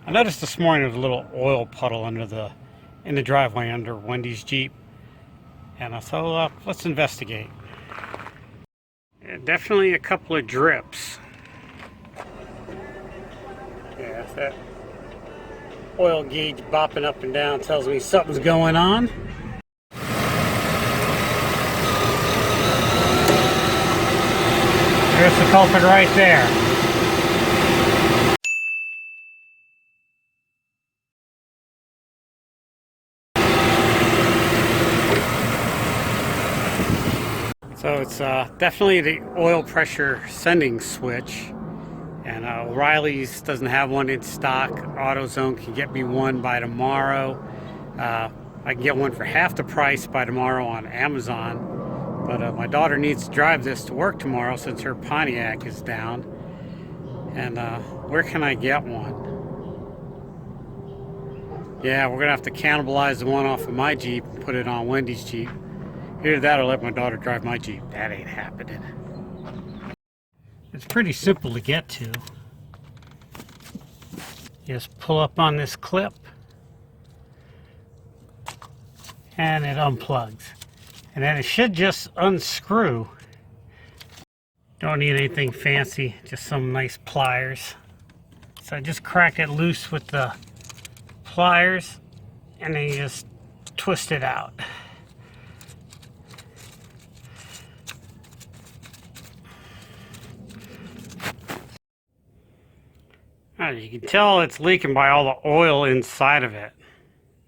I noticed this morning there was a little oil puddle in the driveway under Wendy's Jeep, and I thought, let's investigate. Yeah, definitely a couple of drips. Yeah, that oil gauge bopping up and down tells me something's going on. There's the culprit right there. So it's definitely the oil pressure sending switch. And O'Reilly's doesn't have one in stock. AutoZone can get me one by tomorrow. I can get one for half the price by tomorrow on Amazon. But my daughter needs to drive this to work tomorrow since her Pontiac is down. And where can I get one? Yeah, we're gonna have to cannibalize the one off of my Jeep and put it on Wendy's Jeep. Either that or let my daughter drive my Jeep. That ain't happening. It's pretty simple to get to. Just pull up on this clip and it unplugs. And then it should just unscrew. Don't need anything fancy, just some nice pliers. So I just crack it loose with the pliers and then you just twist it out. As you can tell, it's leaking by all the oil inside of it.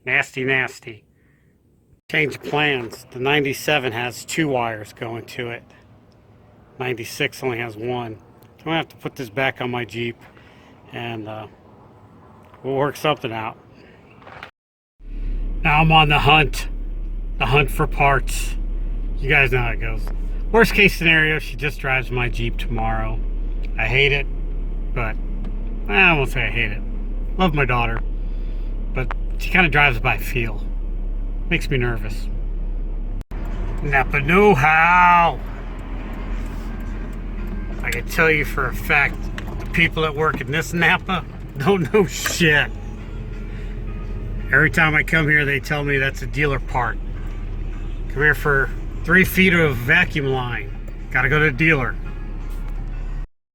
Nasty, nasty. Change plans. The 97 has 2 wires going to it. 96 only has 1. So I'm gonna have to put this back on my Jeep and we'll work something out. Now I'm on the hunt for parts. You guys know how it goes. Worst case scenario, she just drives my Jeep tomorrow. I hate it, but I won't say I hate it. Love my daughter, but she kind of drives by feel. Makes me nervous. Napa know-how. I can tell you for a fact, the people that work in this Napa don't know shit. Every time I come here, they tell me that's a dealer part. Come here for 3 feet of vacuum line. Gotta go to the dealer.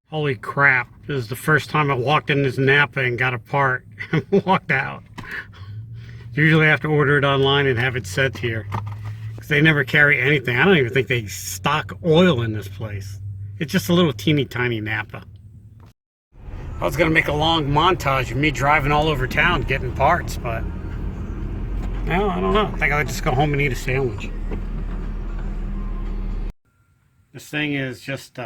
Holy crap, this is the first time I walked in this Napa and got a part and walked out. Usually I have to order it online and have it sent here. Because they never carry anything. I don't even think they stock oil in this place. It's just a little teeny tiny Napa. I was going to make a long montage of me driving all over town getting parts, but no, I don't know. I think I'll just go home and eat a sandwich. This thing is just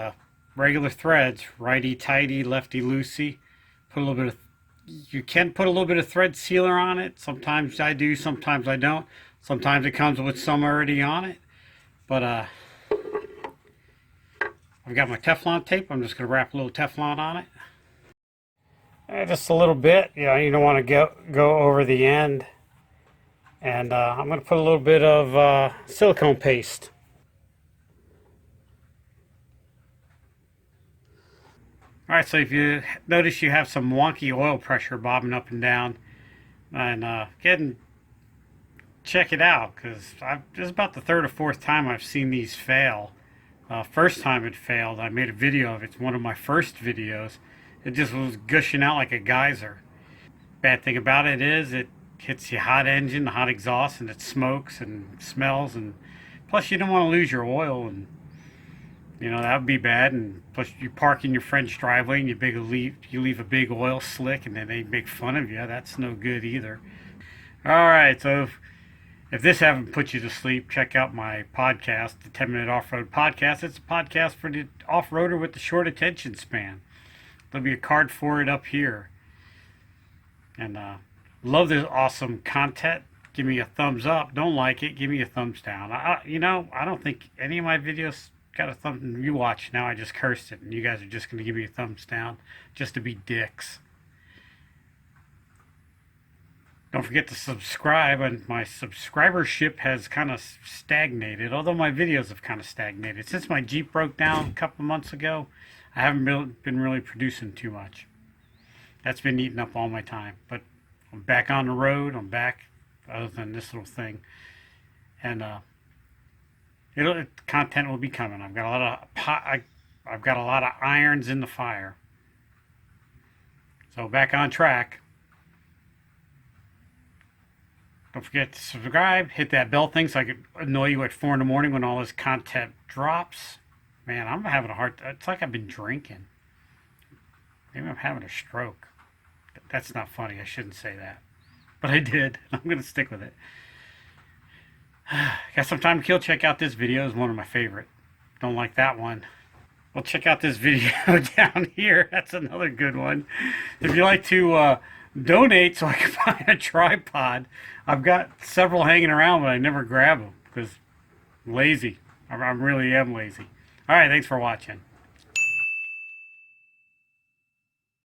regular threads, righty-tighty, lefty-loosey. Put a little bit of, you can put a little bit of thread sealer on it. Sometimes I do, sometimes I don't. Sometimes it comes with some already on it. But I've got my Teflon tape. I'm just going to wrap a little Teflon on it. Just a little bit. You know, you don't want to go over the end. And I'm going to put a little bit of silicone paste. Alright, so if you notice you have some wonky oil pressure bobbing up and down, and check it out, because this is about the 3rd or 4th time I've seen these fail. First time it failed, I made a video of it. It's one of my first videos. It just was gushing out like a geyser. Bad thing about it is it hits your hot engine, the hot exhaust, and it smokes and smells, and plus you don't want to lose your oil, and you know, that would be bad. And plus you park in your friend's driveway and you leave a big oil slick and then they make fun of you. That's no good either. Alright, so if this haven't put you to sleep, check out my podcast, the 10-Minute Off-Road Podcast. It's a podcast for the off-roader with the short attention span. There'll be a card for it up here. And love this awesome content. Give me a thumbs up. Don't like it, give me a thumbs down. I don't think any of my videos got a thumb. You watch now. I just cursed it, and you guys are just going to give me a thumbs down just to be dicks. Don't forget to subscribe, and my subscribership has kind of stagnated, although my videos have kind of stagnated. Since my Jeep broke down a couple months ago, I haven't been really producing too much. That's been eating up all my time. But I'm back on the road. I'm back, other than this little thing. And content will be coming. I've got a lot of I've got a lot of irons in the fire. So back on track. Don't forget to subscribe, hit that bell thing so I can annoy you at 4 in the morning when all this content drops. Man, I'm having a hard. It's like I've been drinking. Maybe I'm having a stroke. That's not funny. I shouldn't say that. But I did. I'm going to stick with it. Got some time to kill. Check out this video. It's one of my favorite. Don't like that one. Well, check out this video down here. That's another good one. If you like to donate so I can buy a tripod, I've got several hanging around, but I never grab them because I'm lazy. I really am lazy. All right, thanks for watching.